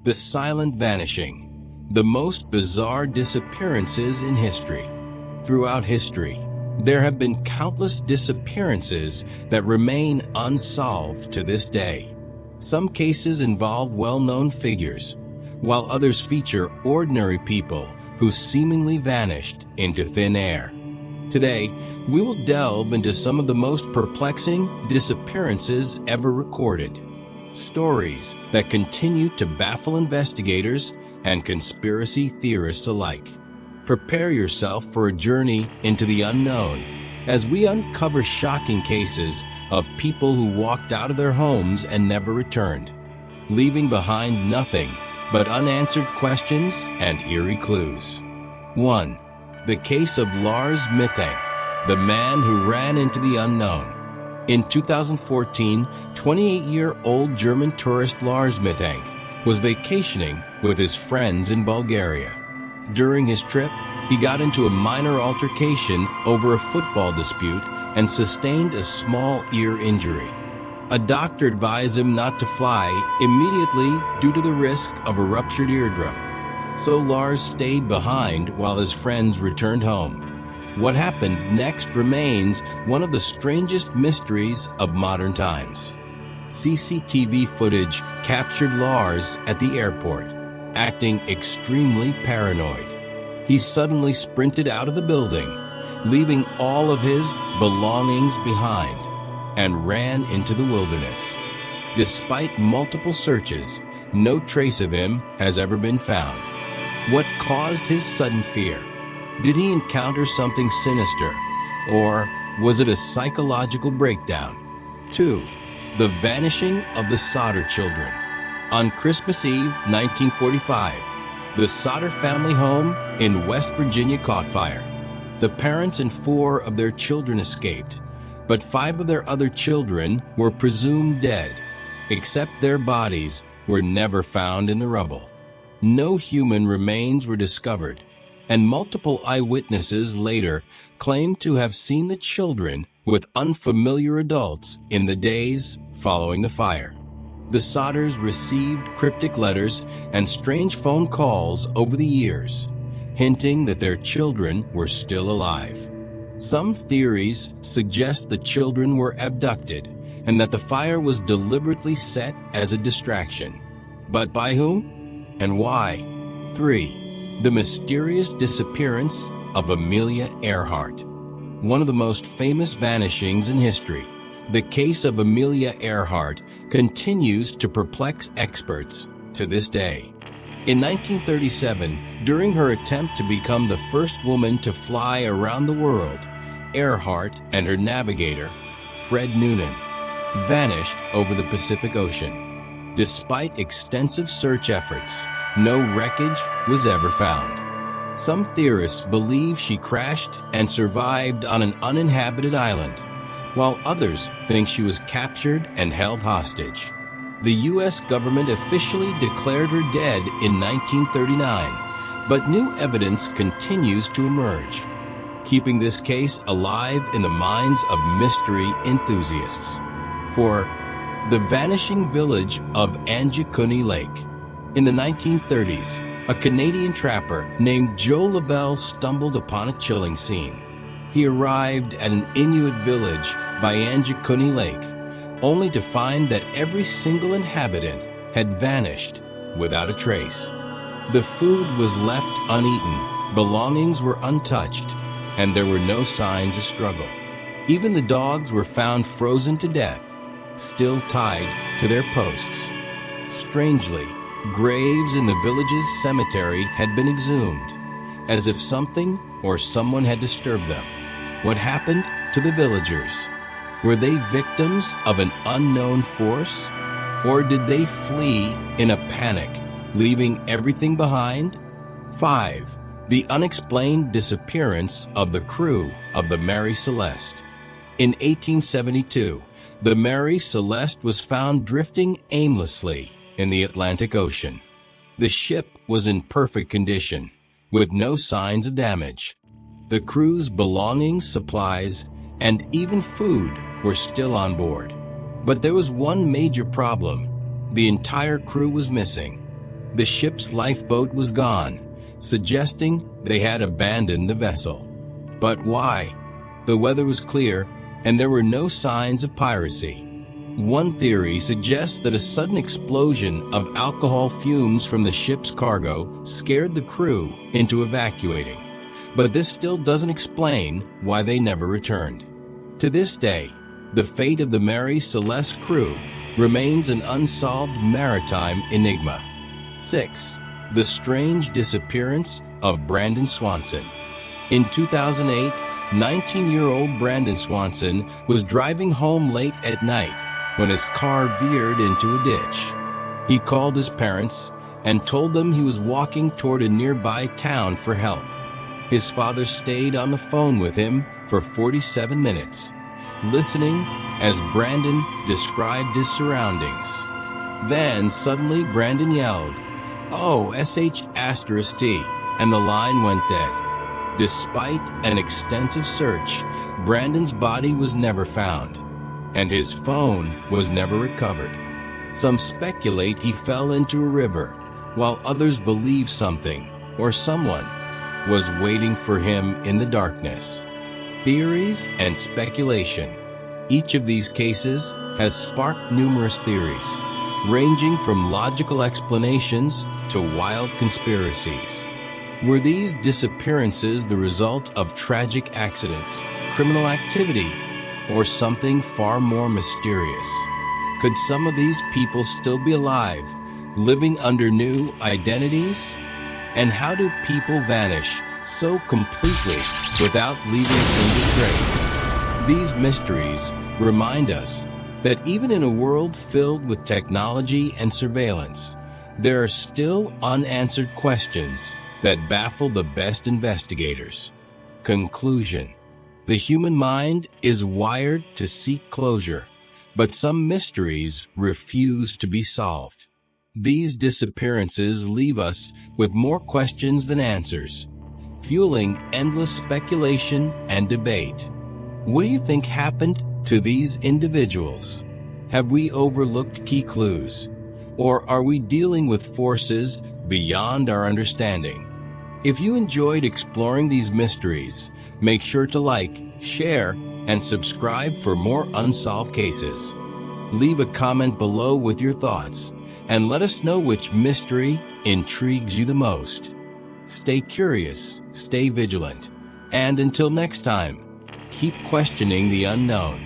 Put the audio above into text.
The silent vanishing. The most bizarre disappearances in history. Throughout history, there have been countless disappearances that remain unsolved to this day. Some cases involve well-known figures, while others feature ordinary people who seemingly vanished into thin air. Today, we will delve into some of the most perplexing disappearances ever recorded. Stories that continue to baffle investigators and conspiracy theorists alike. Prepare yourself for a journey into the unknown as we uncover shocking cases of people who walked out of their homes and never returned, leaving behind nothing but unanswered questions and eerie clues. 1. The case of Lars Mittank, the man who ran into the unknown. In 2014, 28-year-old German tourist Lars Mittank was vacationing with his friends in Bulgaria. During his trip, he got into a minor altercation over a football dispute and sustained a small ear injury. A doctor advised him not to fly immediately due to the risk of a ruptured eardrum. So Lars stayed behind while his friends returned home. What happened next remains one of the strangest mysteries of modern times. CCTV footage captured Lars at the airport, acting extremely paranoid. He suddenly sprinted out of the building, leaving all of his belongings behind, and ran into the wilderness. Despite multiple searches, no trace of him has ever been found. What caused his sudden fear? Did he encounter something sinister, or was it a psychological breakdown? 2. The vanishing of the Sodder Children. On Christmas Eve, 1945, the Sodder family home in West Virginia caught fire. The parents and 4 of their children escaped, but 5 of their other children were presumed dead, except their bodies were never found in the rubble. No human remains were discovered, and multiple eyewitnesses later claimed to have seen the children with unfamiliar adults in the days following the fire. The Sodders received cryptic letters and strange phone calls over the years, hinting that their children were still alive. Some theories suggest the children were abducted and that the fire was deliberately set as a distraction. But by whom and why? 3. The mysterious disappearance of Amelia Earhart. One of the most famous vanishings in history, the case of Amelia Earhart continues to perplex experts to this day. In 1937, during her attempt to become the first woman to fly around the world, Earhart and her navigator, Fred Noonan, vanished over the Pacific Ocean. Despite extensive search efforts, no wreckage was ever found. Some theorists believe she crashed and survived on an uninhabited island, while others think she was captured and held hostage. The U.S. government officially declared her dead in 1939, but new evidence continues to emerge, keeping this case alive in the minds of mystery enthusiasts. 4. The vanishing village of Angikuni Lake. In the 1930s, a Canadian trapper named Joe Lavelle stumbled upon a chilling scene. He arrived at an Inuit village by Angikuni Lake, only to find that every single inhabitant had vanished without a trace. The food was left uneaten, belongings were untouched, and there were no signs of struggle. Even the dogs were found frozen to death, still tied to their posts. Strangely, graves in the village's cemetery had been exhumed, as if something or someone had disturbed them. What happened to the villagers? Were they victims of an unknown force? Or did they flee in a panic, leaving everything behind? 5. The unexplained disappearance of the crew of the Mary Celeste. In 1872, the Mary Celeste was found drifting aimlessly in the Atlantic Ocean. The ship was in perfect condition, with no signs of damage. The crew's belongings, supplies, and even food were still on board. But there was one major problem. The entire crew was missing. The ship's lifeboat was gone, suggesting they had abandoned the vessel. But why? The weather was clear, and there were no signs of piracy. One theory suggests that a sudden explosion of alcohol fumes from the ship's cargo scared the crew into evacuating. But this still doesn't explain why they never returned. To this day, the fate of the Mary Celeste Crew remains an unsolved maritime enigma. 6. The strange disappearance of Brandon Swanson. In 2008, 19-year-old Brandon Swanson was driving home late at night when his car veered into a ditch. He called his parents and told them he was walking toward a nearby town for help. His father stayed on the phone with him for 47 minutes, listening as Brandon described his surroundings. Then suddenly Brandon yelled, "Oh, SH*T," and the line went dead. Despite an extensive search, Brandon's body was never found, and his phone was never recovered. Some speculate he fell into a river, while others believe something or someone was waiting for him in the darkness. Theories and speculation. Each of these cases has sparked numerous theories, ranging from logical explanations to wild conspiracies. Were these disappearances the result of tragic accidents, criminal activity, or something far more mysterious? Could some of these people still be alive, living under new identities? And how do people vanish so completely without leaving a single trace? These mysteries remind us that even in a world filled with technology and surveillance, there are still unanswered questions that baffle the best investigators. Conclusion. The human mind is wired to seek closure, but some mysteries refuse to be solved. These disappearances leave us with more questions than answers, fueling endless speculation and debate. What do you think happened to these individuals? Have we overlooked key clues? Or are we dealing with forces beyond our understanding? If you enjoyed exploring these mysteries, make sure to like, share, and subscribe for more unsolved cases. Leave a comment below with your thoughts, and let us know which mystery intrigues you the most. Stay curious, stay vigilant, and until next time, keep questioning the unknown.